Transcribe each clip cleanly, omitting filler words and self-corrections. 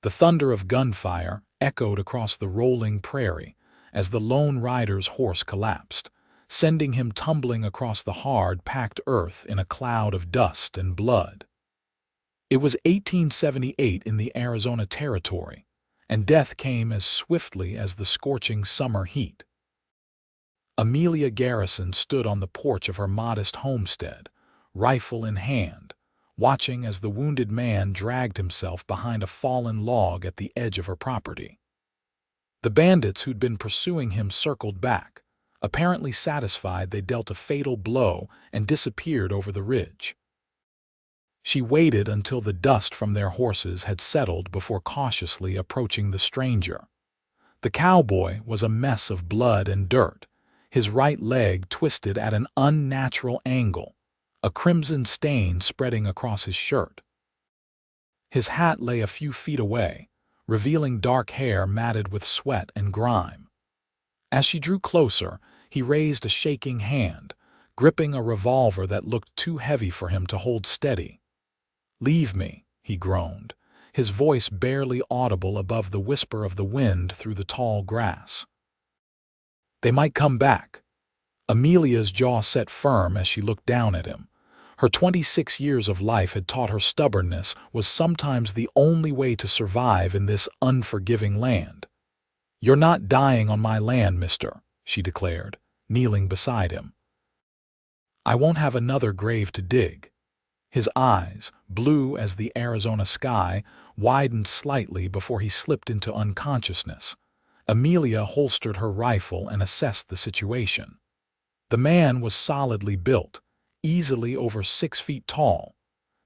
The thunder of gunfire echoed across the rolling prairie as the lone rider's horse collapsed, sending him tumbling across the hard, packed earth in a cloud of dust and blood. It was 1878 in the Arizona Territory, and death came as swiftly as the scorching summer heat. Amelia Garrison stood on the porch of her modest homestead, rifle in hand, watching as the wounded man dragged himself behind a fallen log at the edge of her property. The bandits who'd been pursuing him circled back, apparently satisfied they dealt a fatal blow, and disappeared over the ridge. She waited until the dust from their horses had settled before cautiously approaching the stranger. The cowboy was a mess of blood and dirt, his right leg twisted at an unnatural angle, a crimson stain spreading across his shirt. His hat lay a few feet away, revealing dark hair matted with sweat and grime. As she drew closer, he raised a shaking hand, gripping a revolver that looked too heavy for him to hold steady. "Leave me," he groaned, his voice barely audible above the whisper of the wind through the tall grass. "They might come back." Amelia's jaw set firm as she looked down at him. Her 26 years of life had taught her stubbornness was sometimes the only way to survive in this unforgiving land. "You're not dying on my land, mister," she declared, kneeling beside him. "I won't have another grave to dig." His eyes, blue as the Arizona sky, widened slightly before he slipped into unconsciousness. Amelia holstered her rifle and assessed the situation. The man was solidly built, easily over 6 feet tall.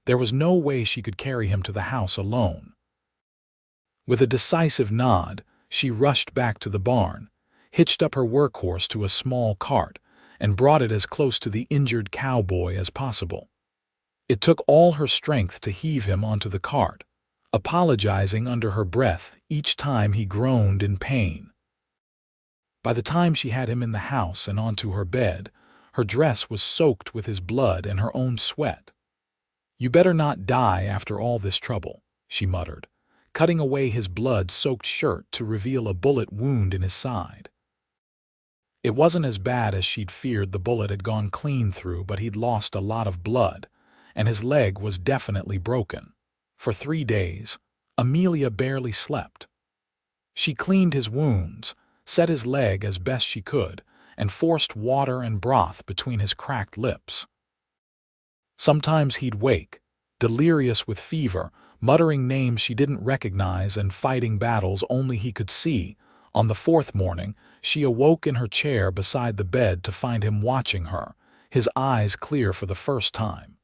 There was no way she could carry him to the house alone. With a decisive nod, she rushed back to the barn, hitched up her workhorse to a small cart, and brought it as close to the injured cowboy as possible. It took all her strength to heave him onto the cart, apologizing under her breath each time he groaned in pain. By the time she had him in the house and onto her bed, her dress was soaked with his blood and her own sweat. "You better not die after all this trouble," she muttered, cutting away his blood-soaked shirt to reveal a bullet wound in his side. It wasn't as bad as she'd feared. The bullet had gone clean through, but he'd lost a lot of blood, and his leg was definitely broken. For 3 days, Amelia barely slept. She cleaned his wounds, set his leg as best she could, and forced water and broth between his cracked lips. Sometimes he'd wake, delirious with fever, muttering names she didn't recognize and fighting battles only he could see. On the 4th morning, she awoke in her chair beside the bed to find him watching her, his eyes clear for the first time.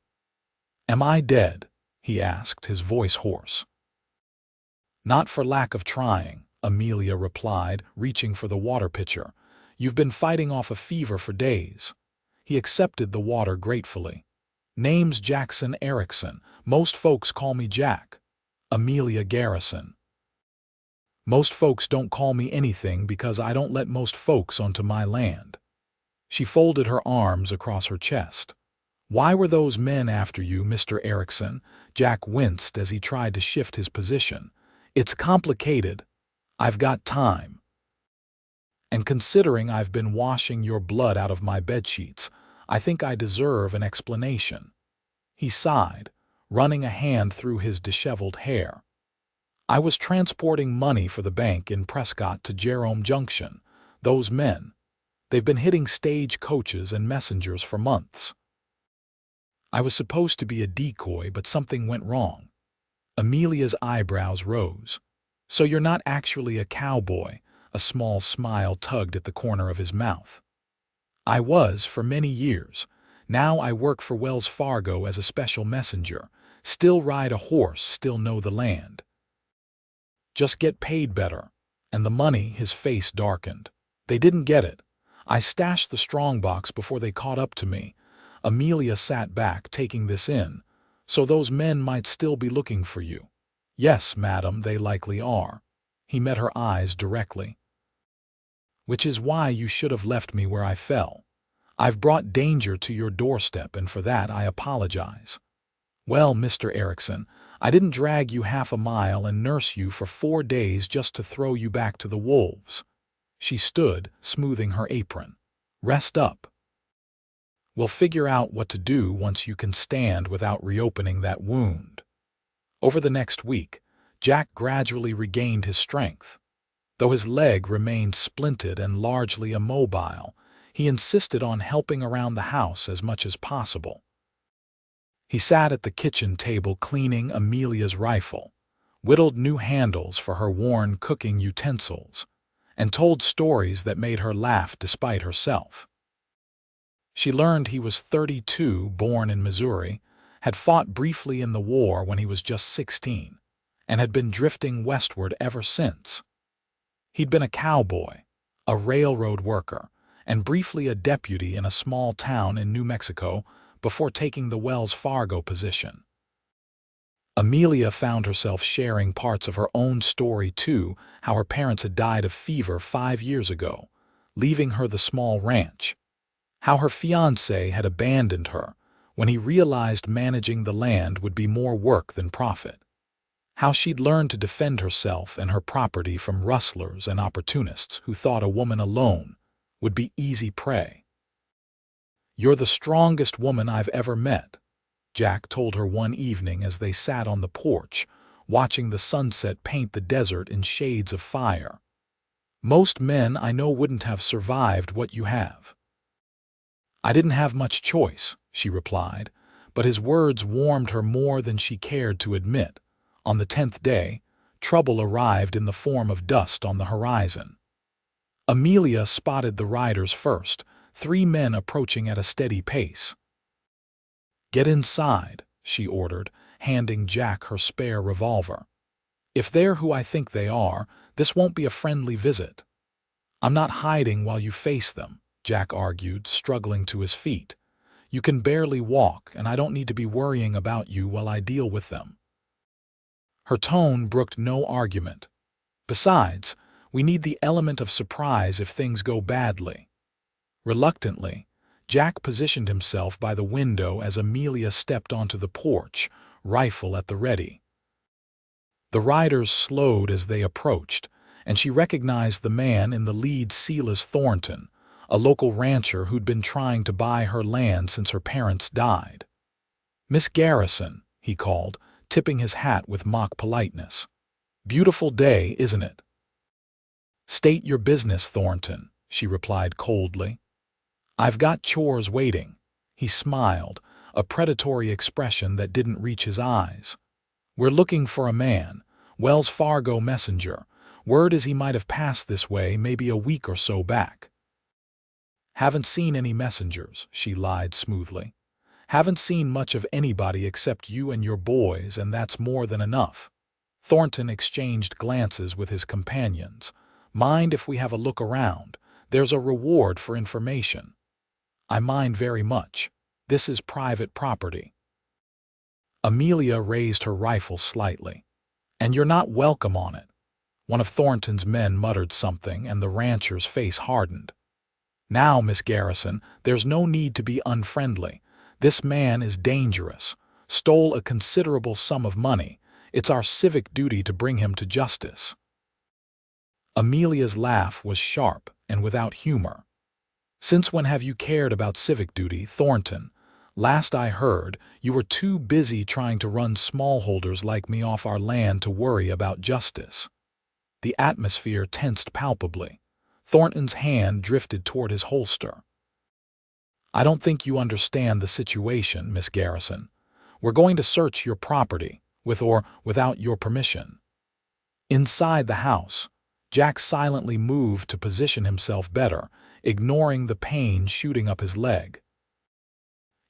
"Am I dead?" he asked, his voice hoarse. "Not for lack of trying," Amelia replied, reaching for the water pitcher. "You've been fighting off a fever for days." He accepted the water gratefully. "Name's Jackson Erickson. Most folks call me Jack." "Amelia Garrison." "Most folks don't call me anything because I don't let most folks onto my land." She folded her arms across her chest. "Why were those men after you, Mr. Erickson?" Jack winced as he tried to shift his position. "It's complicated. I've got time. And considering I've been washing your blood out of my bedsheets, I think I deserve an explanation." He sighed, running a hand through his disheveled hair. "I was transporting money for the bank in Prescott to Jerome Junction. Those men, they've been hitting stage coaches and messengers for months. I was supposed to be a decoy, but something went wrong." Amelia's eyebrows rose. "So you're not actually a cowboy?" A small smile tugged at the corner of his mouth. "I was for many years. Now I work for Wells Fargo as a special messenger. Still ride a horse, still know the land. Just get paid better." And the money, his face darkened. "They didn't get it. I stashed the strongbox before they caught up to me." Amelia sat back, taking this in. "So those men might still be looking for you." "Yes, madam, they likely are." He met her eyes directly. "Which is why you should have left me where I fell. I've brought danger to your doorstep, and for that I apologize." "Well, Mr. Erickson, I didn't drag you half a mile and nurse you for 4 days just to throw you back to the wolves." She stood, smoothing her apron. "Rest up. We'll figure out what to do once you can stand without reopening that wound." Over the next week, Jack gradually regained his strength. Though his leg remained splinted and largely immobile, he insisted on helping around the house as much as possible. He sat at the kitchen table cleaning Amelia's rifle, whittled new handles for her worn cooking utensils, and told stories that made her laugh despite herself. She learned he was 32, born in Missouri, had fought briefly in the war when he was just 16, and had been drifting westward ever since. He'd been a cowboy, a railroad worker, and briefly a deputy in a small town in New Mexico before taking the Wells Fargo position. Amelia found herself sharing parts of her own story too, how her parents had died of fever 5 years ago, leaving her the small ranch. How her fiancé had abandoned her when he realized managing the land would be more work than profit. How she'd learned to defend herself and her property from rustlers and opportunists who thought a woman alone would be easy prey. "You're the strongest woman I've ever met," Jack told her one evening as they sat on the porch, watching the sunset paint the desert in shades of fire. "Most men I know wouldn't have survived what you have." "I didn't have much choice," she replied, but his words warmed her more than she cared to admit. On the 10th day, trouble arrived in the form of dust on the horizon. Amelia spotted the riders first, 3 men approaching at a steady pace. "Get inside," she ordered, handing Jack her spare revolver. "If they're who I think they are, this won't be a friendly visit." "I'm not hiding while you face them," Jack argued, struggling to his feet. "You can barely walk, and I don't need to be worrying about you while I deal with them." Her tone brooked no argument. "Besides, we need the element of surprise if things go badly." Reluctantly, Jack positioned himself by the window as Amelia stepped onto the porch, rifle at the ready. The riders slowed as they approached, and she recognized the man in the lead seat as Thornton, a local rancher who'd been trying to buy her land since her parents died. "Miss Garrison," he called, tipping his hat with mock politeness. "Beautiful day, isn't it?" "State your business, Thornton," she replied coldly. "I've got chores waiting." He smiled, a predatory expression that didn't reach his eyes. "We're looking for a man, Wells Fargo messenger. Word is he might have passed this way maybe a week or so back." "Haven't seen any messengers," she lied smoothly. "Haven't seen much of anybody except you and your boys, and that's more than enough." Thornton exchanged glances with his companions. "Mind if we have a look around? There's a reward for information." "I mind very much. This is private property." Amelia raised her rifle slightly. "And you're not welcome on it." One of Thornton's men muttered something, and the rancher's face hardened. "Now, Miss Garrison, there's no need to be unfriendly. This man is dangerous, stole a considerable sum of money. It's our civic duty to bring him to justice." Amelia's laugh was sharp and without humor. "Since when have you cared about civic duty, Thornton? Last I heard, you were too busy trying to run smallholders like me off our land to worry about justice." The atmosphere tensed palpably. Thornton's hand drifted toward his holster. "I don't think you understand the situation, Miss Garrison. We're going to search your property, with or without your permission." Inside the house, Jack silently moved to position himself better, ignoring the pain shooting up his leg.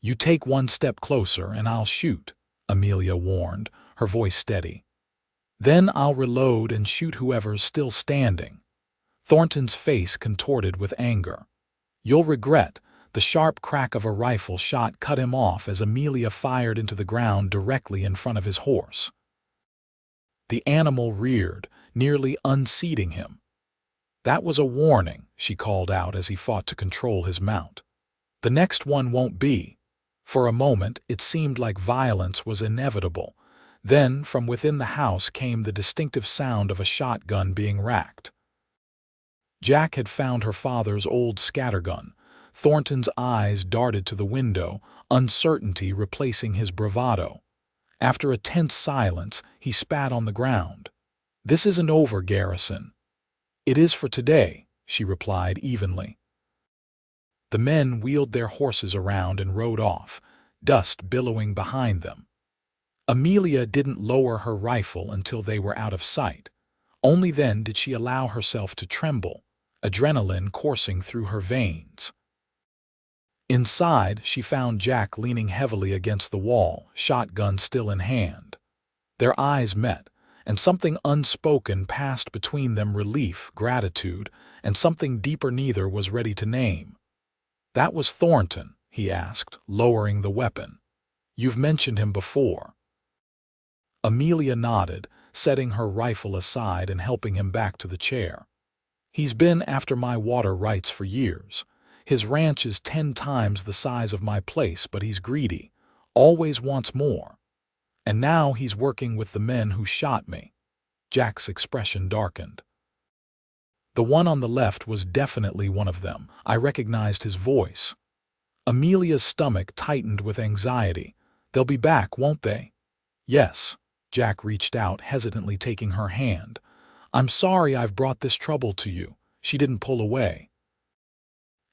"You take one step closer and I'll shoot," Amelia warned, her voice steady. "Then I'll reload and shoot whoever's still standing." Thornton's face contorted with anger. "You'll regret." The sharp crack of a rifle shot cut him off as Amelia fired into the ground directly in front of his horse. The animal reared, nearly unseating him. "That was a warning," she called out as he fought to control his mount. "The next one won't be." For a moment, it seemed like violence was inevitable. Then, from within the house came the distinctive sound of a shotgun being racked. Jack had found her father's old scattergun. Thornton's eyes darted to the window, uncertainty replacing his bravado. After a tense silence, he spat on the ground. "This isn't over, Garrison." "It is for today," she replied evenly. The men wheeled their horses around and rode off, dust billowing behind them. Amelia didn't lower her rifle until they were out of sight. Only then did she allow herself to tremble, adrenaline coursing through her veins. Inside, she found Jack leaning heavily against the wall, shotgun still in hand. Their eyes met, and something unspoken passed between them, relief, gratitude, and something deeper neither was ready to name. "That was Thornton?" he asked, lowering the weapon. "You've mentioned him before." Amelia nodded, setting her rifle aside and helping him back to the chair. "He's been after my water rights for years. His ranch is 10 times the size of my place, but he's greedy, always wants more. And now he's working with the men who shot me." Jack's expression darkened. "The one on the left was definitely one of them. I recognized his voice." Amelia's stomach tightened with anxiety. "They'll be back, won't they?" "Yes." Jack reached out, hesitantly taking her hand. "I'm sorry I've brought this trouble to you." She didn't pull away.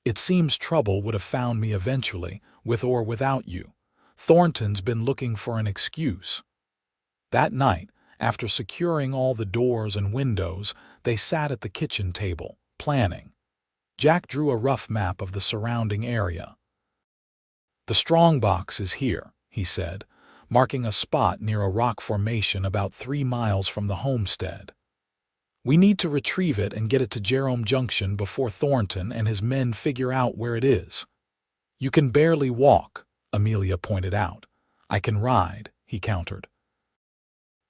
"It seems trouble would have found me eventually, with or without you. Thornton's been looking for an excuse." That night, after securing all the doors and windows, they sat at the kitchen table, planning. Jack drew a rough map of the surrounding area. "The strongbox is here," he said, marking a spot near a rock formation about 3 miles from the homestead. "We need to retrieve it and get it to Jerome Junction before Thornton and his men figure out where it is." "You can barely walk," Amelia pointed out. "I can ride," he countered.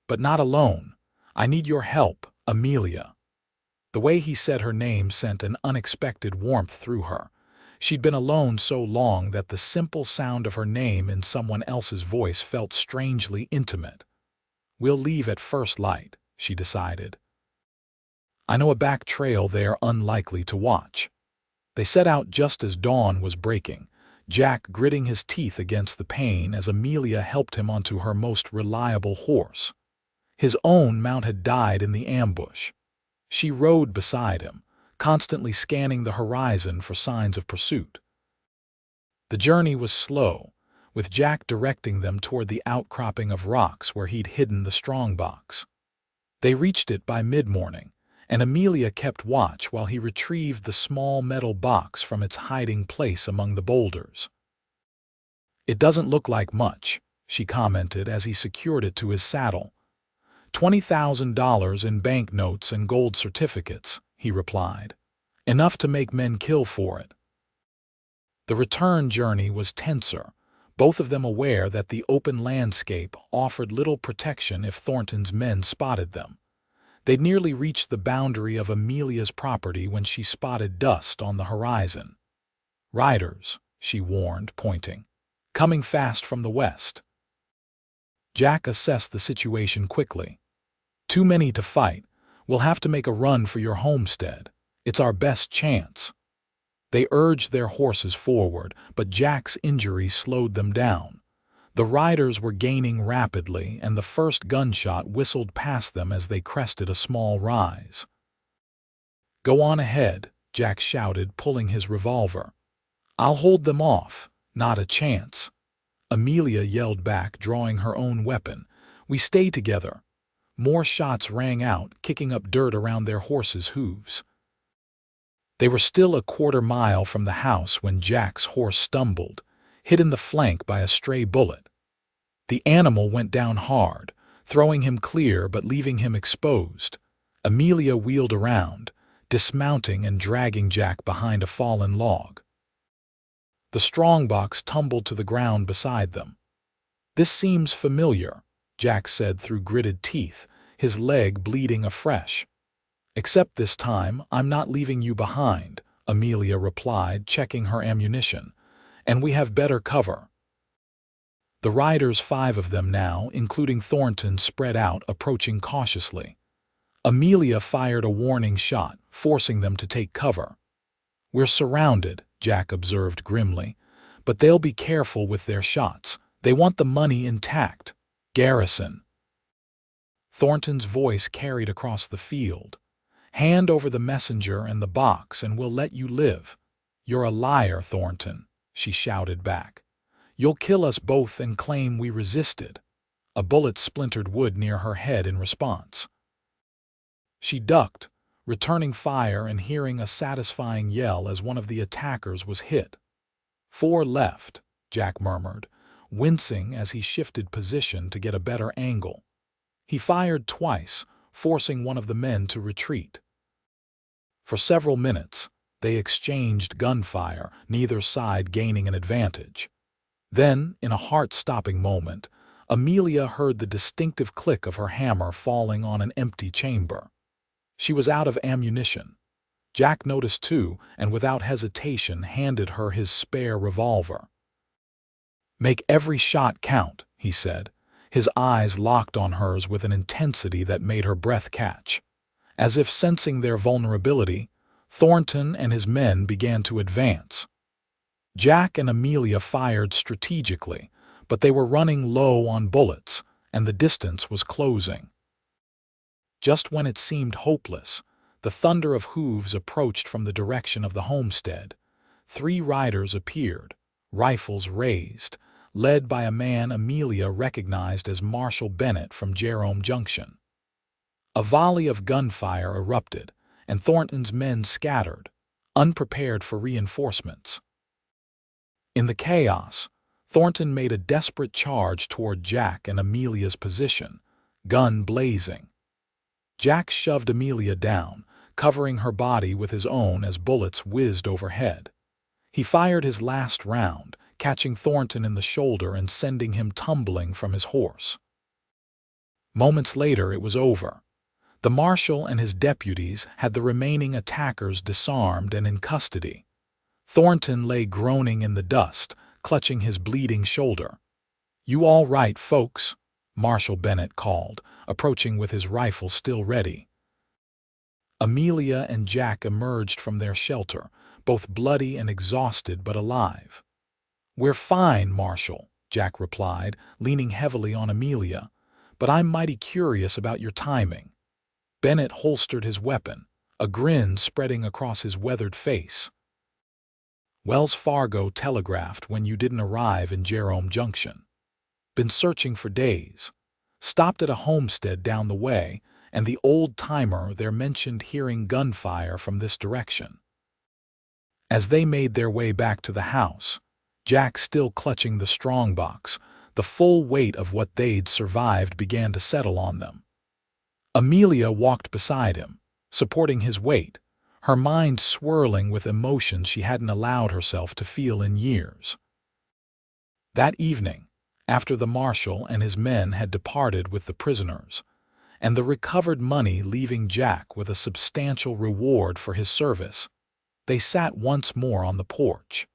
"But not alone. I need your help, Amelia." The way he said her name sent an unexpected warmth through her. She'd been alone so long that the simple sound of her name in someone else's voice felt strangely intimate. "We'll leave at first light," she decided. "I know a back trail they're unlikely to watch." They set out just as dawn was breaking, Jack gritting his teeth against the pain as Amelia helped him onto her most reliable horse. His own mount had died in the ambush. She rode beside him, constantly scanning the horizon for signs of pursuit. The journey was slow, with Jack directing them toward the outcropping of rocks where he'd hidden the strongbox. They reached it by mid-morning, and Amelia kept watch while he retrieved the small metal box from its hiding place among the boulders. "It doesn't look like much," she commented as he secured it to his saddle. $20,000 in banknotes and gold certificates," he replied. "Enough to make men kill for it." The return journey was tenser, both of them aware that the open landscape offered little protection if Thornton's men spotted them. They'd nearly reached the boundary of Amelia's property when she spotted dust on the horizon. "Riders," she warned, pointing. "Coming fast from the west." Jack assessed the situation quickly. "Too many to fight. We'll have to make a run for your homestead. It's our best chance." They urged their horses forward, but Jack's injury slowed them down. The riders were gaining rapidly, and the first gunshot whistled past them as they crested a small rise. "Go on ahead," Jack shouted, pulling his revolver. "I'll hold them off. Not a chance." Amelia yelled back, drawing her own weapon. "We stay together." More shots rang out, kicking up dirt around their horses' hooves. They were still a quarter-mile from the house when Jack's horse stumbled, hit in the flank by a stray bullet. The animal went down hard, throwing him clear but leaving him exposed. Amelia wheeled around, dismounting and dragging Jack behind a fallen log. The strongbox tumbled to the ground beside them. "This seems familiar," Jack said through gritted teeth, his leg bleeding afresh. "Except this time, I'm not leaving you behind," Amelia replied, checking her ammunition. "And we have better cover." The riders, 5 of them now, including Thornton, spread out, approaching cautiously. Amelia fired a warning shot, forcing them to take cover. "We're surrounded," Jack observed grimly, "but they'll be careful with their shots. They want the money intact. Garrison." Thornton's voice carried across the field. "Hand over the messenger and the box and we'll let you live." "You're a liar, Thornton," she shouted back. "You'll kill us both and claim we resisted." A bullet splintered wood near her head in response. She ducked, returning fire and hearing a satisfying yell as one of the attackers was hit. "4 left," Jack murmured, wincing as he shifted position to get a better angle. He fired twice, forcing one of the men to retreat. For several minutes, they exchanged gunfire, neither side gaining an advantage. Then, in a heart-stopping moment, Amelia heard the distinctive click of her hammer falling on an empty chamber. She was out of ammunition. Jack noticed too, and without hesitation handed her his spare revolver. "Make every shot count," he said, his eyes locked on hers with an intensity that made her breath catch. As if sensing their vulnerability, Thornton and his men began to advance. Jack and Amelia fired strategically, but they were running low on bullets, and the distance was closing. Just when it seemed hopeless, the thunder of hooves approached from the direction of the homestead. 3 riders appeared, rifles raised, led by a man Amelia recognized as Marshal Bennett from Jerome Junction. A volley of gunfire erupted, and Thornton's men scattered, unprepared for reinforcements. In the chaos, Thornton made a desperate charge toward Jack and Amelia's position, gun blazing. Jack shoved Amelia down, covering her body with his own as bullets whizzed overhead. He fired his last round, catching Thornton in the shoulder and sending him tumbling from his horse. Moments later, it was over. The marshal and his deputies had the remaining attackers disarmed and in custody. Thornton lay groaning in the dust, clutching his bleeding shoulder. "You all right, folks?" Marshal Bennett called, approaching with his rifle still ready. Amelia and Jack emerged from their shelter, both bloody and exhausted but alive. "We're fine, Marshal," Jack replied, leaning heavily on Amelia, "but I'm mighty curious about your timing." Bennett holstered his weapon, a grin spreading across his weathered face. "Wells Fargo telegraphed when you didn't arrive in Jerome Junction. Been searching for days. Stopped at a homestead down the way, and the old-timer there mentioned hearing gunfire from this direction." As they made their way back to the house, Jack still clutching the strongbox, the full weight of what they'd survived began to settle on them. Amelia walked beside him, supporting his weight, her mind swirling with emotions she hadn't allowed herself to feel in years. That evening, after the marshal and his men had departed with the prisoners, and the recovered money leaving Jack with a substantial reward for his service, they sat once more on the porch.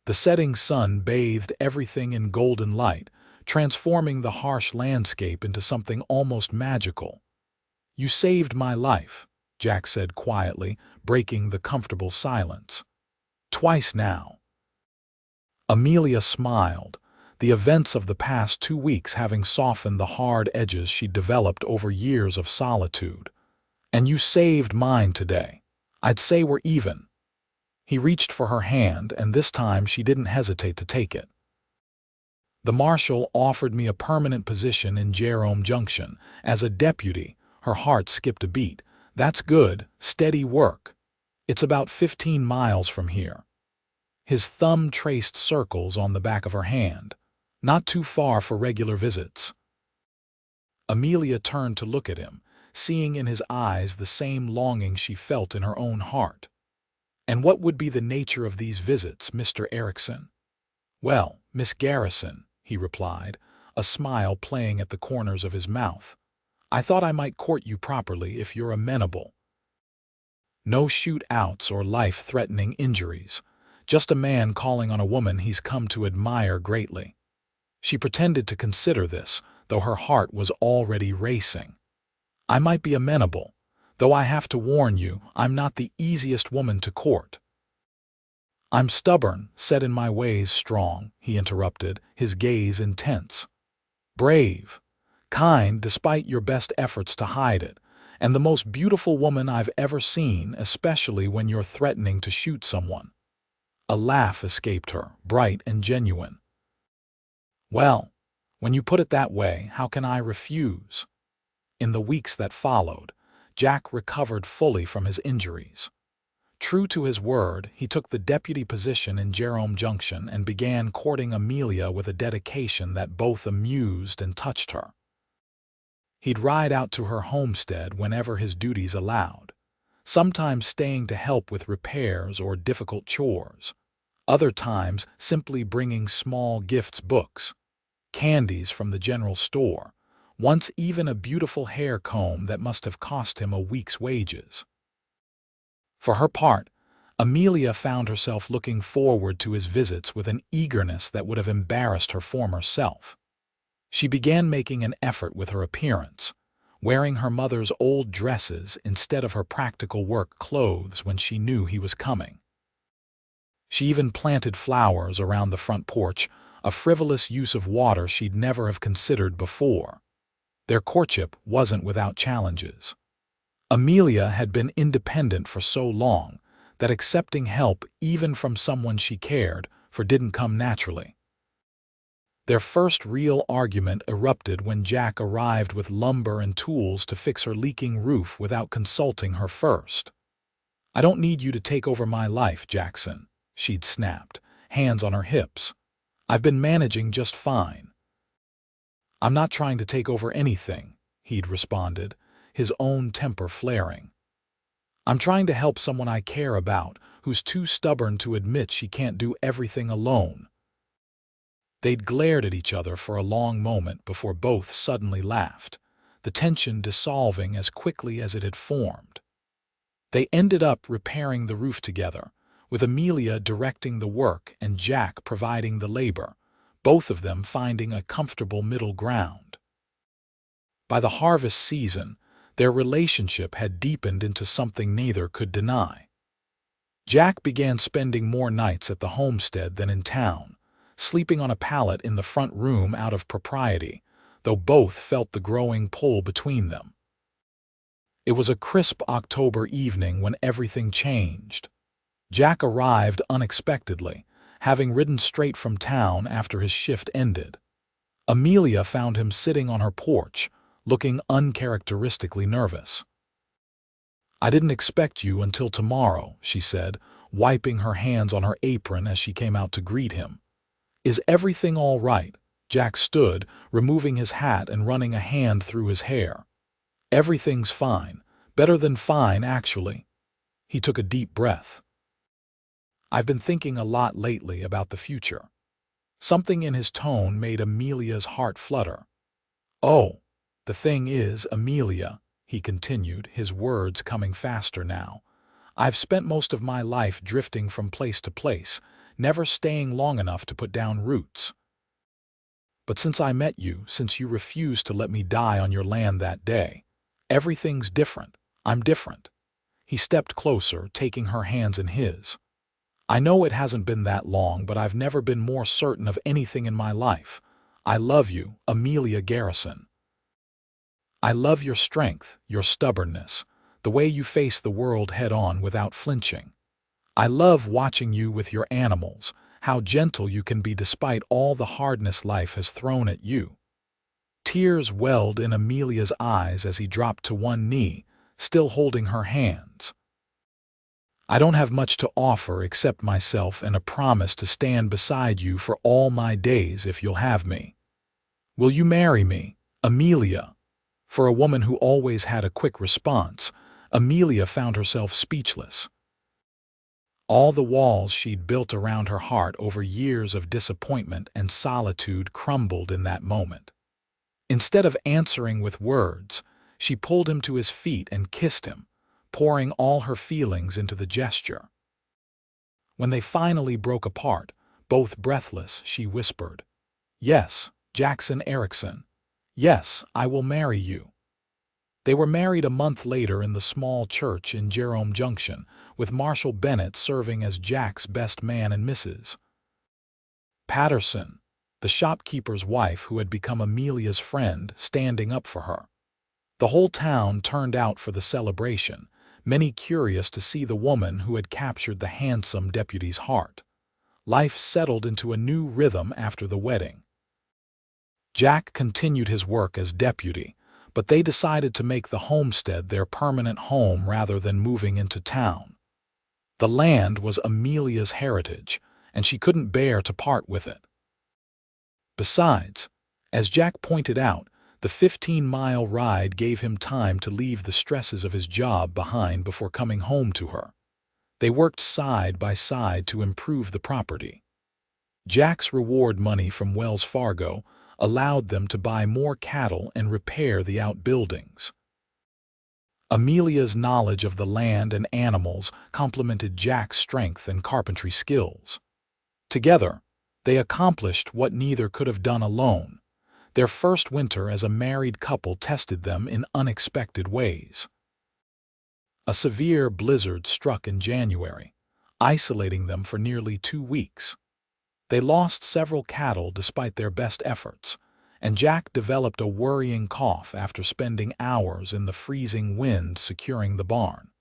The setting sun bathed everything in golden light, transforming the harsh landscape into something almost magical. "You saved my life," Jack said quietly, breaking the comfortable silence. "Twice now." Amelia smiled, the events of the past 2 weeks having softened the hard edges she'd developed over years of solitude. "And you saved mine today. I'd say we're even." He reached for her hand, and this time she didn't hesitate to take it. "The marshal offered me a permanent position in Jerome Junction. As a deputy," her heart skipped a beat. "That's good, steady work. It's about 15 miles from here." His thumb traced circles on the back of her hand. "Not too far for regular visits." Amelia turned to look at him, seeing in his eyes the same longing she felt in her own heart. "And what would be the nature of these visits, Mr. Erickson?" "Well, Miss Garrison," he replied, a smile playing at the corners of his mouth, "I thought I might court you properly if you're amenable. No shoot-outs or life-threatening injuries, just a man calling on a woman he's come to admire greatly." She pretended to consider this, though her heart was already racing. I might be amenable, though I have to warn you, I'm not the easiest woman to court. I'm stubborn, set in my ways strong, he interrupted, his gaze intense. Brave, kind despite your best efforts to hide it, and the most beautiful woman I've ever seen, especially when you're threatening to shoot someone. A laugh escaped her, bright and genuine. Well, when you put it that way, how can I refuse? In the weeks that followed, Jack recovered fully from his injuries. True to his word, he took the deputy position in Jerome Junction and began courting Amelia with a dedication that both amused and touched her. He'd ride out to her homestead whenever his duties allowed, sometimes staying to help with repairs or difficult chores, other times simply bringing small gifts, books, candies from the general store, once even a beautiful hair comb that must have cost him a week's wages. For her part, Amelia found herself looking forward to his visits with an eagerness that would have embarrassed her former self. She began making an effort with her appearance, wearing her mother's old dresses instead of her practical work clothes when she knew he was coming. She even planted flowers around the front porch, a frivolous use of water she'd never have considered before. Their courtship wasn't without challenges. Amelia had been independent for so long that accepting help even from someone she cared for didn't come naturally. Their first real argument erupted when Jack arrived with lumber and tools to fix her leaking roof without consulting her first. I don't need you to take over my life, Jackson, she'd snapped, hands on her hips. I've been managing just fine. I'm not trying to take over anything, he'd responded, his own temper flaring. I'm trying to help someone I care about who's too stubborn to admit she can't do everything alone. They'd glared at each other for a long moment before both suddenly laughed, the tension dissolving as quickly as it had formed. They ended up repairing the roof together, with Amelia directing the work and Jack providing the labor, both of them finding a comfortable middle ground. By the harvest season, their relationship had deepened into something neither could deny. Jack began spending more nights at the homestead than in town, sleeping on a pallet in the front room out of propriety, though both felt the growing pull between them. It was a crisp October evening when everything changed. Jack arrived unexpectedly, having ridden straight from town after his shift ended. Amelia found him sitting on her porch, looking uncharacteristically nervous. I didn't expect you until tomorrow, she said, wiping her hands on her apron as she came out to greet him. Is everything all right? Jack stood, removing his hat and running a hand through his hair. Everything's fine. Better than fine, actually. He took a deep breath. I've been thinking a lot lately about the future. Something in his tone made Amelia's heart flutter. Oh, the thing is, Amelia, he continued, his words coming faster now, I've spent most of my life drifting from place to place, never staying long enough to put down roots. But since I met you, since you refused to let me die on your land that day, everything's different. I'm different. He stepped closer, taking her hands in his. I know it hasn't been that long, but I've never been more certain of anything in my life. I love you, Amelia Garrison. I love your strength, your stubbornness, the way you face the world head-on without flinching. I love watching you with your animals, how gentle you can be despite all the hardness life has thrown at you. Tears welled in Amelia's eyes as he dropped to one knee, still holding her hands. I don't have much to offer except myself and a promise to stand beside you for all my days if you'll have me. Will you marry me, Amelia? For a woman who always had a quick response, Amelia found herself speechless. All the walls she'd built around her heart over years of disappointment and solitude crumbled in that moment. Instead of answering with words, she pulled him to his feet and kissed him, pouring all her feelings into the gesture. When they finally broke apart, both breathless, she whispered, "Yes, Jackson Erickson. Yes, I will marry you. They were married a month later in the small church in Jerome Junction, with Marshall Bennett serving as Jack's best man and Mrs. Patterson, the shopkeeper's wife who had become Amelia's friend, standing up for her. The whole town turned out for the celebration, many curious to see the woman who had captured the handsome deputy's heart. Life settled into a new rhythm after the wedding. Jack continued his work as deputy, but they decided to make the homestead their permanent home rather than moving into town. The land was Amelia's heritage, and she couldn't bear to part with it. Besides, as Jack pointed out, the 15-mile ride gave him time to leave the stresses of his job behind before coming home to her. They worked side by side to improve the property. Jack's reward money from Wells Fargo allowed them to buy more cattle and repair the outbuildings. Amelia's knowledge of the land and animals complemented Jack's strength and carpentry skills. Together, they accomplished what neither could have done alone. Their first winter as a married couple tested them in unexpected ways. A severe blizzard struck in January, isolating them for nearly 2 weeks. They lost several cattle despite their best efforts, and Jack developed a worrying cough after spending hours in the freezing wind securing the barn.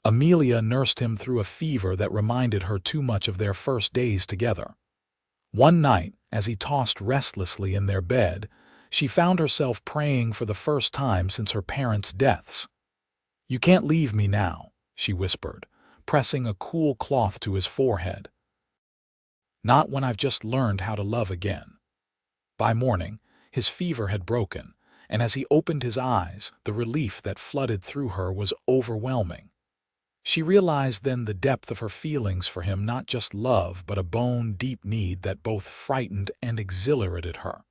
Amelia nursed him through a fever that reminded her too much of their first days together. One night, as he tossed restlessly in their bed, she found herself praying for the first time since her parents' deaths. "You can't leave me now," she whispered, pressing a cool cloth to his forehead. "Not when I've just learned how to love again." By morning, his fever had broken, and as he opened his eyes, the relief that flooded through her was overwhelming. She realized then the depth of her feelings for him, not just love, but a bone-deep need that both frightened and exhilarated her.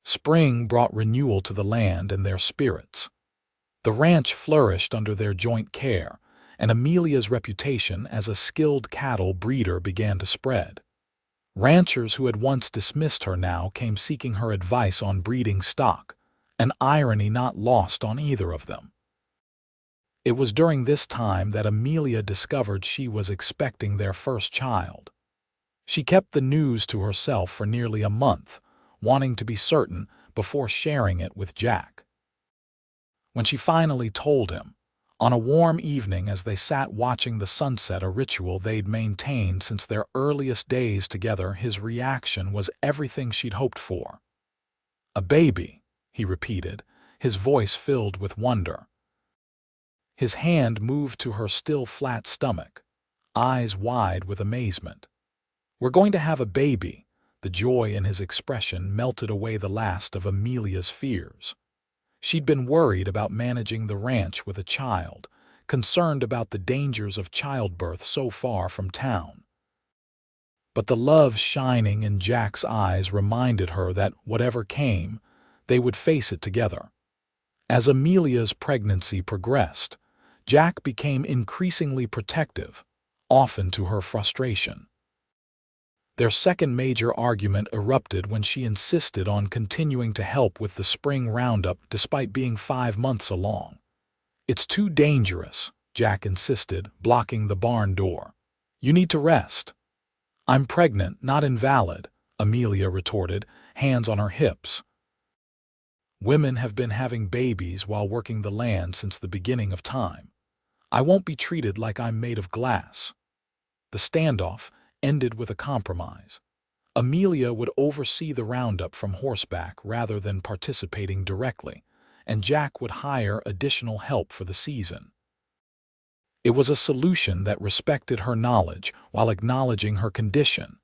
Spring brought renewal to the land and their spirits. The ranch flourished under their joint care, and Amelia's reputation as a skilled cattle breeder began to spread. Ranchers who had once dismissed her now came seeking her advice on breeding stock, an irony not lost on either of them. It was during this time that Amelia discovered she was expecting their first child. She kept the news to herself for nearly a month, wanting to be certain before sharing it with Jack. When she finally told him, on a warm evening as they sat watching the sunset, a ritual they'd maintained since their earliest days together, his reaction was everything she'd hoped for. "A baby," he repeated, his voice filled with wonder. His hand moved to her still flat stomach, eyes wide with amazement. "We're going to have a baby." The joy in his expression melted away the last of Amelia's fears. She'd been worried about managing the ranch with a child, concerned about the dangers of childbirth so far from town. But the love shining in Jack's eyes reminded her that whatever came, they would face it together. As Amelia's pregnancy progressed, Jack became increasingly protective, often to her frustration. Their second major argument erupted when she insisted on continuing to help with the spring roundup despite being 5 months along. "It's too dangerous," Jack insisted, blocking the barn door. "You need to rest." "I'm pregnant, not invalid," Amelia retorted, hands on her hips. "Women have been having babies while working the land since the beginning of time. I won't be treated like I'm made of glass." The standoff ended with a compromise. Amelia would oversee the roundup from horseback rather than participating directly, and Jack would hire additional help for the season. It was a solution that respected her knowledge while acknowledging her condition,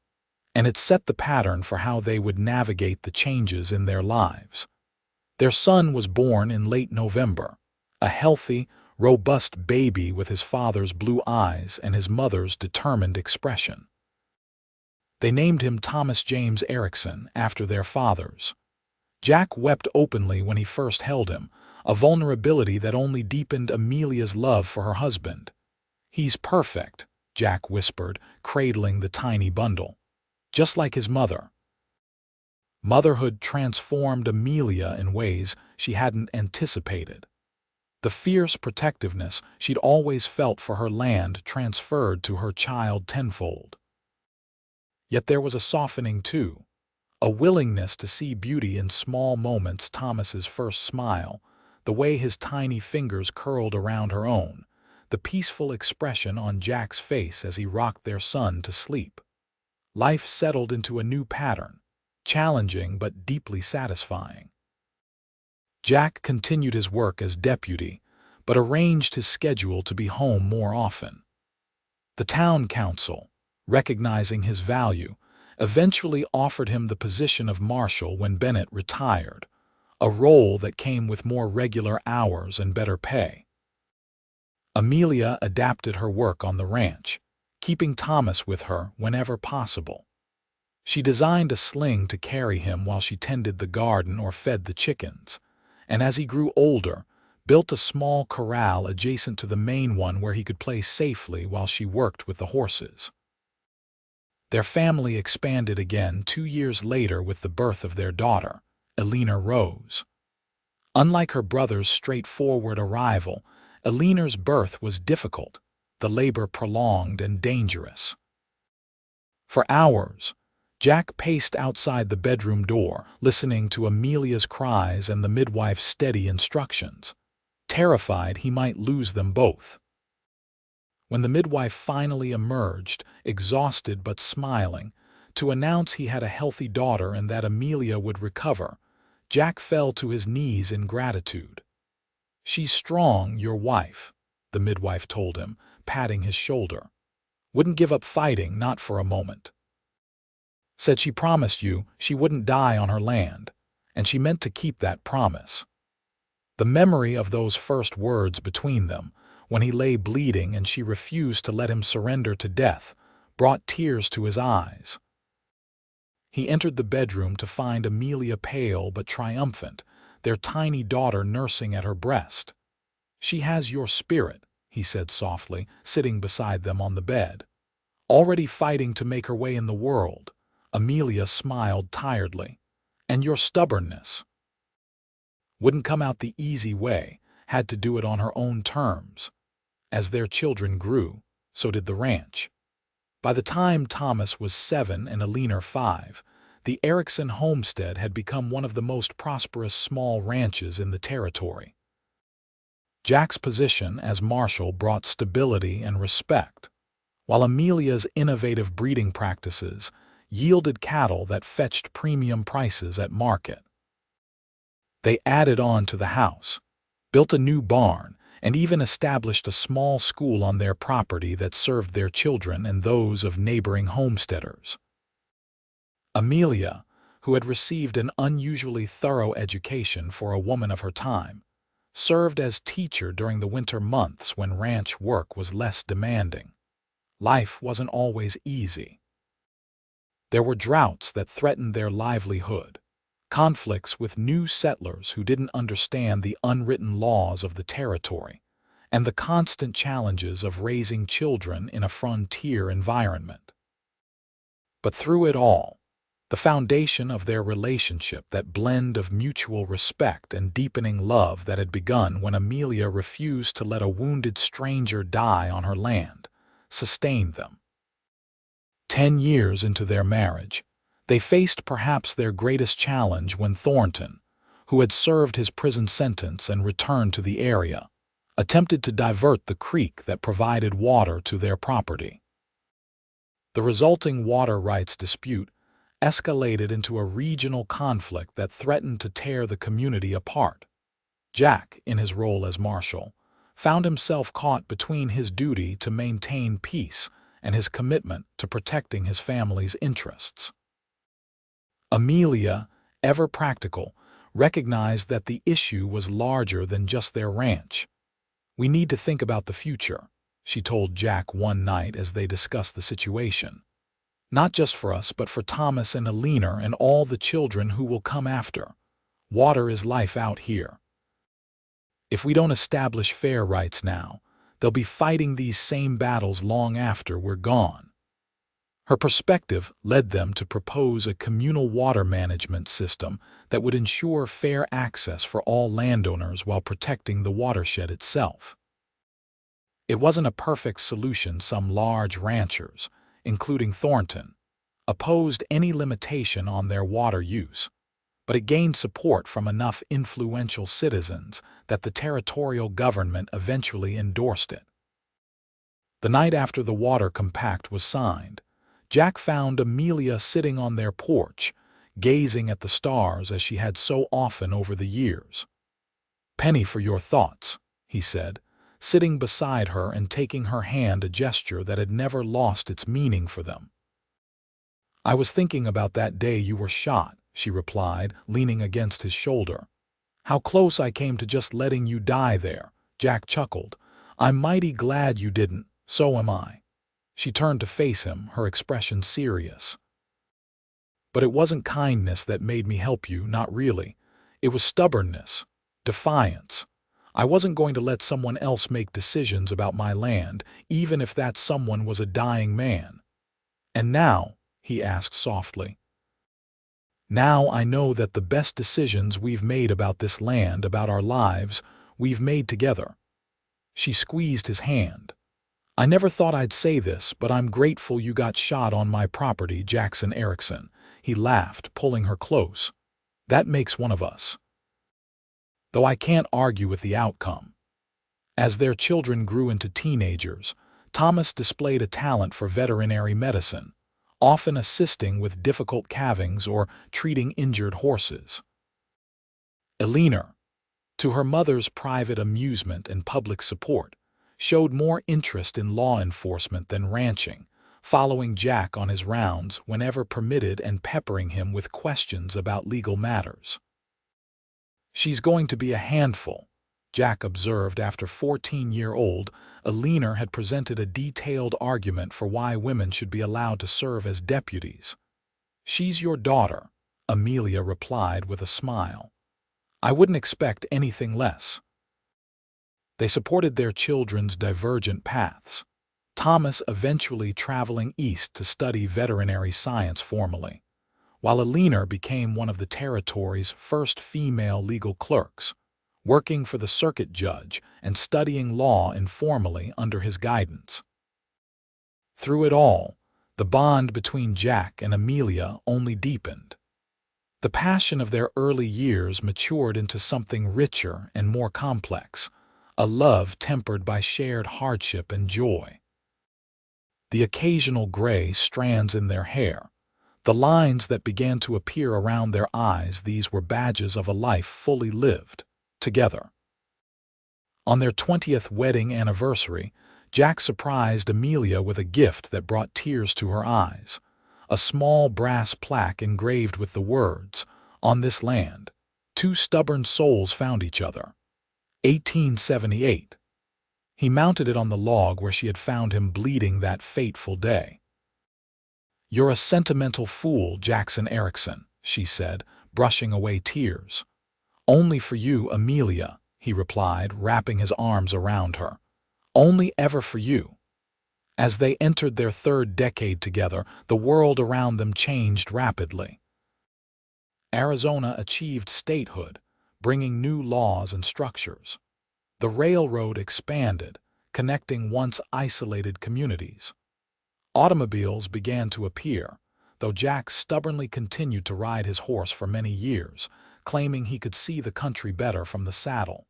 and it set the pattern for how they would navigate the changes in their lives. Their son was born in late November, a healthy, robust baby with his father's blue eyes and his mother's determined expression. They named him Thomas James Erickson after their fathers. Jack wept openly when he first held him, a vulnerability that only deepened Amelia's love for her husband. "He's perfect," Jack whispered, cradling the tiny bundle. "Just like his mother." Motherhood transformed Amelia in ways she hadn't anticipated. The fierce protectiveness she'd always felt for her land transferred to her child tenfold. Yet there was a softening too, a willingness to see beauty in small moments. Thomas's first smile, the way his tiny fingers curled around her own, the peaceful expression on Jack's face as he rocked their son to sleep. Life settled into a new pattern, challenging but deeply satisfying. Jack continued his work as deputy, but arranged his schedule to be home more often. The town council, recognizing his value, eventually offered him the position of marshal when Bennett retired, a role that came with more regular hours and better pay. Amelia adapted her work on the ranch, keeping Thomas with her whenever possible. She designed a sling to carry him while she tended the garden or fed the chickens, and as he grew older, built a small corral adjacent to the main one where he could play safely while she worked with the horses. Their family expanded again 2 years later with the birth of their daughter, Elena Rose. Unlike her brother's straightforward arrival, Elena's birth was difficult, the labor prolonged and dangerous. For hours, Jack paced outside the bedroom door, listening to Amelia's cries and the midwife's steady instructions, terrified he might lose them both. When the midwife finally emerged, exhausted but smiling, to announce he had a healthy daughter and that Amelia would recover, Jack fell to his knees in gratitude. "She's strong, your wife," the midwife told him, patting his shoulder. "Wouldn't give up fighting, not for a moment. Said she promised you she wouldn't die on her land, and she meant to keep that promise." The memory of those first words between them, when he lay bleeding and she refused to let him surrender to death, brought tears to his eyes. He entered the bedroom to find Amelia pale but triumphant, their tiny daughter nursing at her breast. "She has your spirit," he said softly, sitting beside them on the bed. "Already fighting to make her way in the world." Amelia smiled tiredly. "And your stubbornness. Wouldn't come out the easy way, had to do it on her own terms." As their children grew, so did the ranch. By the time Thomas was 7 and Elena 5, the Erickson homestead had become one of the most prosperous small ranches in the territory. Jack's position as marshal brought stability and respect, while Amelia's innovative breeding practices yielded cattle that fetched premium prices at market. They added on to the house, built a new barn, and even established a small school on their property that served their children and those of neighboring homesteaders. Amelia, who had received an unusually thorough education for a woman of her time, served as teacher during the winter months when ranch work was less demanding. Life wasn't always easy. There were droughts that threatened their livelihood, conflicts with new settlers who didn't understand the unwritten laws of the territory, and the constant challenges of raising children in a frontier environment. But through it all, the foundation of their relationship, that blend of mutual respect and deepening love that had begun when Amelia refused to let a wounded stranger die on her land, sustained them. 10 years into their marriage, they faced perhaps their greatest challenge when Thornton, who had served his prison sentence and returned to the area, attempted to divert the creek that provided water to their property. The resulting water rights dispute escalated into a regional conflict that threatened to tear the community apart. Jack, in his role as marshal, found himself caught between his duty to maintain peace and his commitment to protecting his family's interests. Amelia, ever practical, recognized that the issue was larger than just their ranch. "We need to think about the future," she told Jack one night as they discussed the situation. "Not just for us, but for Thomas and Elena and all the children who will come after. Water is life out here. If we don't establish fair rights now, they'll be fighting these same battles long after we're gone." Her perspective led them to propose a communal water management system that would ensure fair access for all landowners while protecting the watershed itself. It wasn't a perfect solution. Some large ranchers, including Thornton, opposed any limitation on their water use, but it gained support from enough influential citizens that the territorial government eventually endorsed it. The night after the water compact was signed, Jack found Amelia sitting on their porch, gazing at the stars as she had so often over the years. "Penny for your thoughts," he said, sitting beside her and taking her hand, a gesture that had never lost its meaning for them. "I was thinking about that day you were shot," she replied, leaning against his shoulder. "How close I came to just letting you die there." Jack chuckled. "I'm mighty glad you didn't, so am I." She turned to face him, her expression serious. "But it wasn't kindness that made me help you, not really. It was stubbornness, defiance. I wasn't going to let someone else make decisions about my land, even if that someone was a dying man." "And now," he asked softly, "now I know that the best decisions we've made about this land, about our lives, we've made together." She squeezed his hand. "I never thought I'd say this, but I'm grateful you got shot on my property, Jackson Erickson." He laughed, pulling her close. "That makes one of us." Though I can't argue with the outcome. As their children grew into teenagers, Thomas displayed a talent for veterinary medicine, often assisting with difficult calvings or treating injured horses. Eleanor, to her mother's private amusement and public support, showed more interest in law enforcement than ranching, following Jack on his rounds whenever permitted and peppering him with questions about legal matters. "She's going to be a handful," Jack observed after 14-year-old Eleanor had presented a detailed argument for why women should be allowed to serve as deputies. "She's your daughter," Amelia replied with a smile. "I wouldn't expect anything less." They supported their children's divergent paths, Thomas eventually traveling east to study veterinary science formally, while Eleanor became one of the territory's first female legal clerks, working for the circuit judge and studying law informally under his guidance. Through it all, the bond between Jack and Amelia only deepened. The passion of their early years matured into something richer and more complex, a love tempered by shared hardship and joy. The occasional gray strands in their hair, the lines that began to appear around their eyes, these were badges of a life fully lived, together. On their 20th wedding anniversary, Jack surprised Amelia with a gift that brought tears to her eyes, a small brass plaque engraved with the words, "On this land, two stubborn souls found each other. 1878. He mounted it on the log where she had found him bleeding that fateful day. "You're a sentimental fool, Jackson Erickson," she said, brushing away tears. "Only for you, Amelia," he replied, wrapping his arms around her. "Only ever for you." As they entered their third decade together, the world around them changed rapidly. Arizona achieved statehood, bringing new laws and structures. The railroad expanded, connecting once isolated communities. Automobiles began to appear, though Jack stubbornly continued to ride his horse for many years, claiming he could see the country better from the saddle.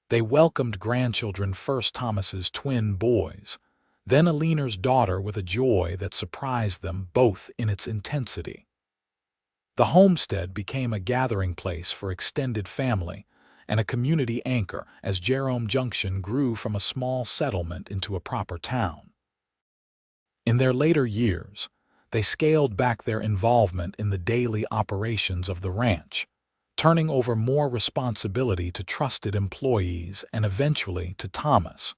They welcomed grandchildren, first Thomas's twin boys, then Eleanor's daughter, with a joy that surprised them both in its intensity. The homestead became a gathering place for extended family and a community anchor as Jerome Junction grew from a small settlement into a proper town. In their later years, they scaled back their involvement in the daily operations of the ranch, turning over more responsibility to trusted employees and eventually to Thomas,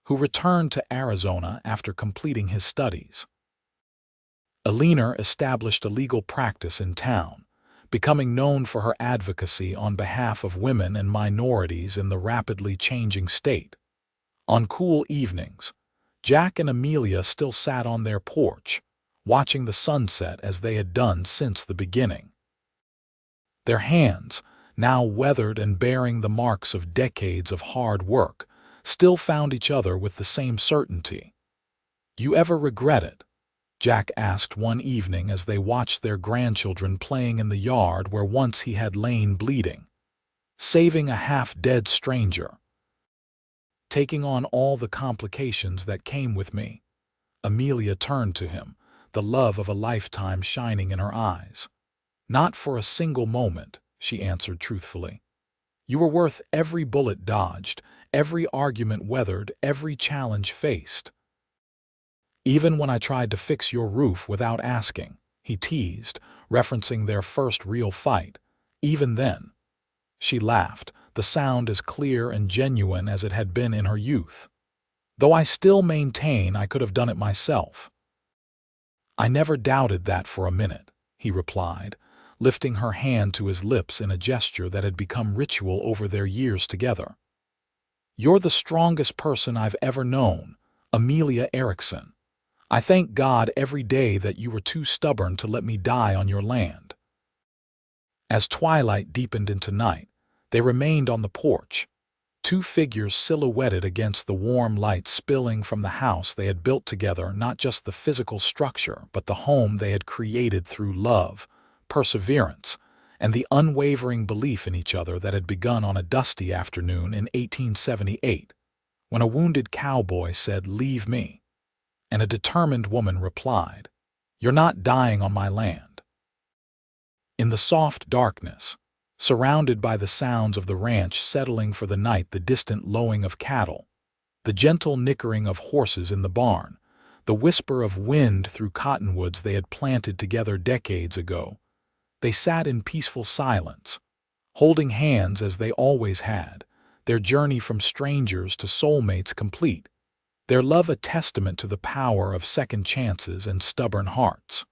who returned to Arizona after completing his studies. Eleanor established a legal practice in town, becoming known for her advocacy on behalf of women and minorities in the rapidly changing state. On cool evenings, Jack and Amelia still sat on their porch, watching the sunset as they had done since the beginning. Their hands, now weathered and bearing the marks of decades of hard work, still found each other with the same certainty. "You ever regret it?" Jack asked one evening as they watched their grandchildren playing in the yard where once he had lain bleeding. "Saving a half-dead stranger. Taking on all the complications that came with me." Amelia turned to him, the love of a lifetime shining in her eyes. "Not for a single moment," she answered truthfully. "You were worth every bullet dodged, every argument weathered, every challenge faced." "Even when I tried to fix your roof without asking," he teased, referencing their first real fight. "Even then." She laughed, the sound as clear and genuine as it had been in her youth. "Though I still maintain I could have done it myself." "I never doubted that for a minute," he replied, lifting her hand to his lips in a gesture that had become ritual over their years together. "You're the strongest person I've ever known, Amelia Erickson. I thank God every day that you were too stubborn to let me die on your land." As twilight deepened into night, they remained on the porch, two figures silhouetted against the warm light spilling from the house they had built together, not just the physical structure, but the home they had created through love, perseverance, and the unwavering belief in each other that had begun on a dusty afternoon in 1878, when a wounded cowboy said, "Leave me," and a determined woman replied, "You're not dying on my land." In the soft darkness, surrounded by the sounds of the ranch settling for the night, the distant lowing of cattle, the gentle nickering of horses in the barn, the whisper of wind through cottonwoods they had planted together decades ago, they sat in peaceful silence, holding hands as they always had, their journey from strangers to soulmates complete, their love a testament to the power of second chances and stubborn hearts.